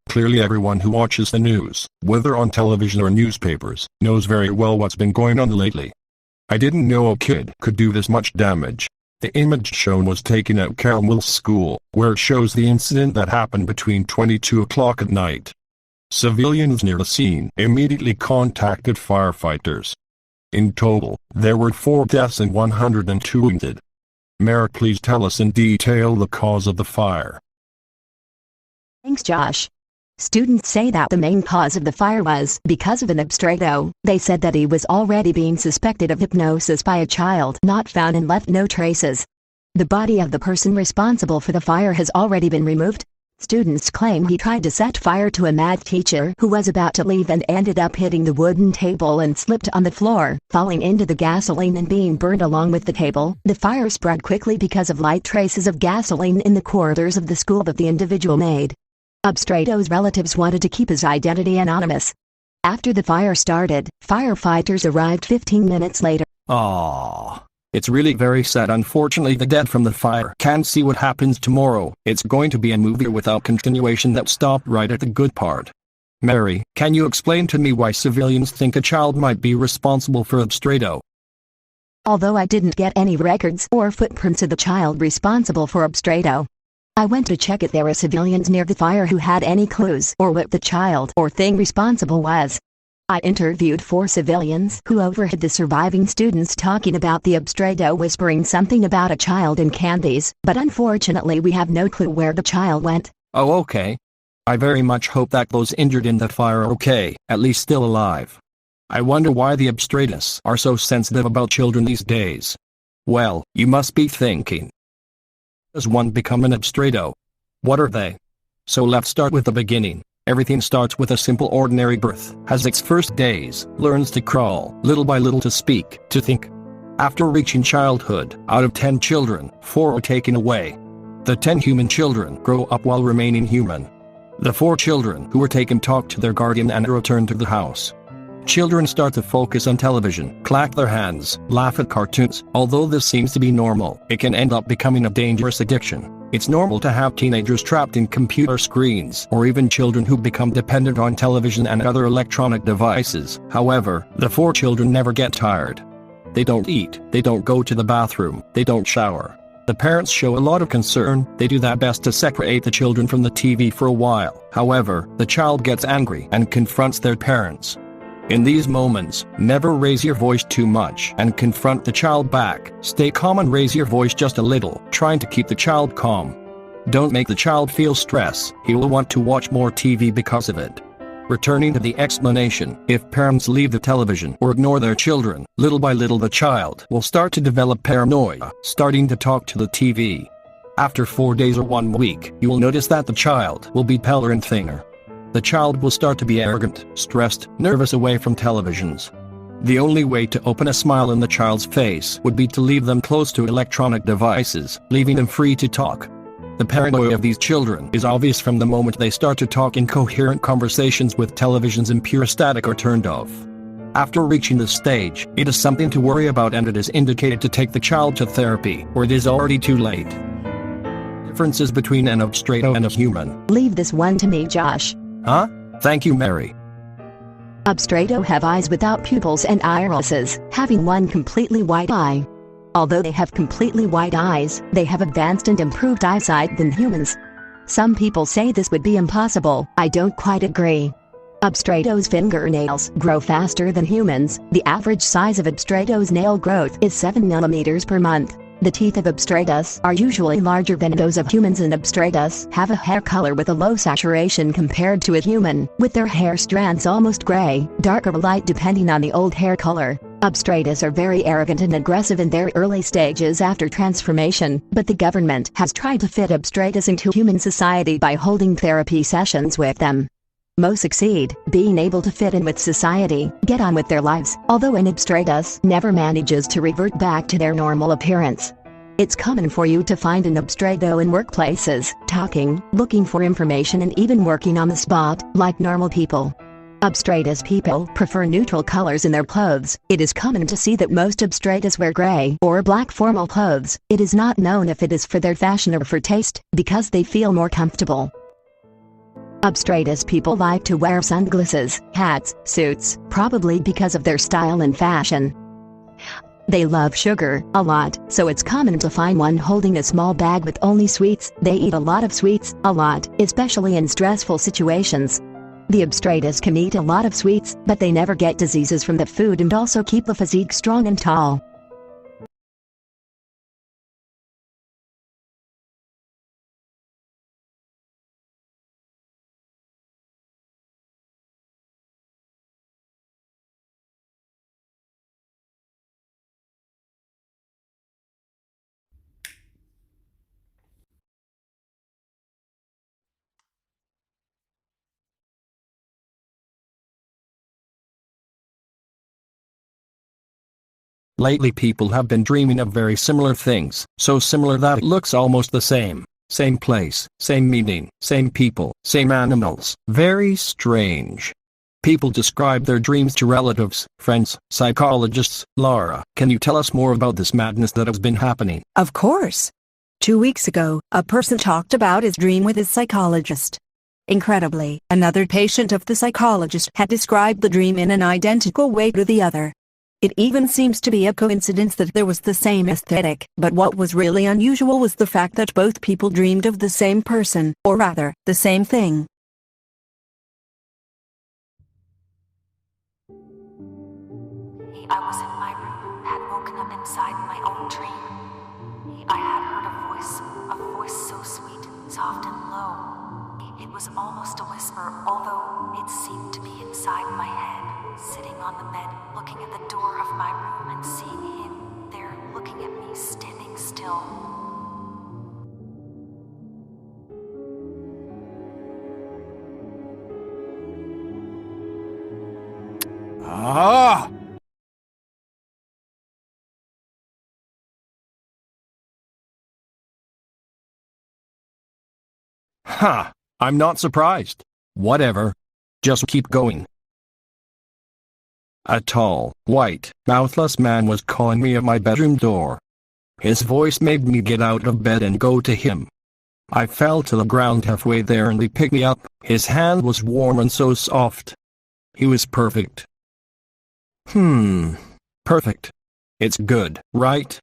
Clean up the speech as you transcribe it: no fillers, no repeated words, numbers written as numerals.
Clearly everyone who watches the news, whether on television or newspapers, knows very well what's been going on lately. I didn't know a kid could do this much damage. The image shown was taken at Carmel's school, where it shows the incident that happened between 22 o'clock at night. Civilians near the scene immediately contacted firefighters. In total, there were 4 deaths and 102 wounded. Mary, please tell us in detail the cause of the fire. Thanks, Josh. Students say that the main cause of the fire was because of an abstrato. They said that he was already being suspected of hypnosis by a child not found and left no traces. The body of the person responsible for the fire has already been removed. Students claim he tried to set fire to a math teacher who was about to leave and ended up hitting the wooden table and slipped on the floor, falling into the gasoline and being burned along with the table. The fire spread quickly because of light traces of gasoline in the corridors of the school that the individual made. Abstrato's relatives wanted to keep his identity anonymous. After the fire started, firefighters arrived 15 minutes later. Aww. It's really very sad. Unfortunately, the dead from the fire can't see what happens tomorrow. It's going to be a movie without continuation that stopped right at the good part. Mary, can you explain to me why civilians think a child might be responsible for abstrato? Although I didn't get any records or footprints of the child responsible for abstrato, I went to check if there were civilians near the fire who had any clues or what the child or thing responsible was. I interviewed 4 civilians who overheard the surviving students talking about the abstrato whispering something about a child and candies, but unfortunately we have no clue where the child went. Oh, okay. I very much hope that those injured in the fire are okay, at least still alive. I wonder why the abstratus are so sensitive about children these days. Well, you must be thinking, does one become an abstrato? What are they? So let's start with the beginning. Everything starts with a simple ordinary birth, has its first days, learns to crawl, little by little to speak, to think. After reaching childhood, out of 10 children, 4 are taken away. The 10 human children grow up while remaining human. The 4 children who were taken talk to their guardian and return to the house. Children start to focus on television, clap their hands, laugh at cartoons. Although this seems to be normal, it can end up becoming a dangerous addiction. It's normal to have teenagers trapped in computer screens, or even children who become dependent on television and other electronic devices. However, the 4 children never get tired. They don't eat, they don't go to the bathroom, they don't shower. The parents show a lot of concern. They do their best to separate the children from the TV for a while. However, the child gets angry and confronts their parents. In these moments, never raise your voice too much and confront the child back. Stay calm and raise your voice just a little, trying to keep the child calm. Don't make the child feel stress. He will want to watch more TV because of it. Returning to the explanation, if parents leave the television or ignore their children, little by little the child will start to develop paranoia, starting to talk to the TV. After 4 days or 1 week, you will notice that the child will be paler and thinner. The child will start to be arrogant, stressed, nervous away from televisions. The only way to open a smile in the child's face would be to leave them close to electronic devices, leaving them free to talk. The paranoia of these children is obvious from the moment they start to talk in coherent conversations with televisions in pure static or turned off. After reaching this stage, it is something to worry about and it is indicated to take the child to therapy, or it is already too late. Differences between an abstrato and a human. Leave this one to me, Josh. Huh? Thank you, Mary. Abstrato have eyes without pupils and irises, having one completely white eye. Although they have completely white eyes, they have advanced and improved eyesight than humans. Some people say this would be impossible. I don't quite agree. Abstrato's fingernails grow faster than humans. The average size of abstrato's nail growth is 7 millimeters per month. The teeth of abstratus are usually larger than those of humans, and abstratus have a hair color with a low saturation compared to a human, with their hair strands almost gray, dark or light depending on the old hair color. Abstratus are very arrogant and aggressive in their early stages after transformation, but the government has tried to fit abstratus into human society by holding therapy sessions with them. Most succeed, being able to fit in with society, get on with their lives, although an abstratus never manages to revert back to their normal appearance. It's common for you to find an abstrato in workplaces, talking, looking for information and even working on the spot, like normal people. Abstratus people prefer neutral colors in their clothes. It is common to see that most abstratus wear gray or black formal clothes. It is not known if it is for their fashion or for taste, because they feel more comfortable. Abstratus people like to wear sunglasses, hats, suits, probably because of their style and fashion. They love sugar a lot, so it's common to find one holding a small bag with only sweets. They eat a lot of sweets, a lot, especially in stressful situations. The abstratus can eat a lot of sweets, but they never get diseases from the food and also keep the physique strong and tall. Lately people have been dreaming of very similar things, so similar that it looks almost the same. Same place, same meaning, same people, same animals. Very strange. People describe their dreams to relatives, friends, psychologists. Laura, can you tell us more about this madness that has been happening? Of course. 2 weeks ago, a person talked about his dream with his psychologist. Incredibly, another patient of the psychologist had described the dream in an identical way to the other. It even seems to be a coincidence that there was the same aesthetic, but what was really unusual was the fact that both people dreamed of the same person, or rather, the same thing. I was in my room, had woken up inside my own dream. I had heard a voice so sweet, soft and low. It was almost a whisper, although it seemed to be inside my head. Sitting on the bed, looking at the door of my room and seeing him there looking at me, standing still. Ah! Ha! I'm not surprised. Whatever. Just keep going. A tall, white, mouthless man was calling me at my bedroom door. His voice made me get out of bed and go to him. I fell to the ground halfway there and he picked me up. His hand was warm and so soft. He was perfect. Perfect. It's good, right?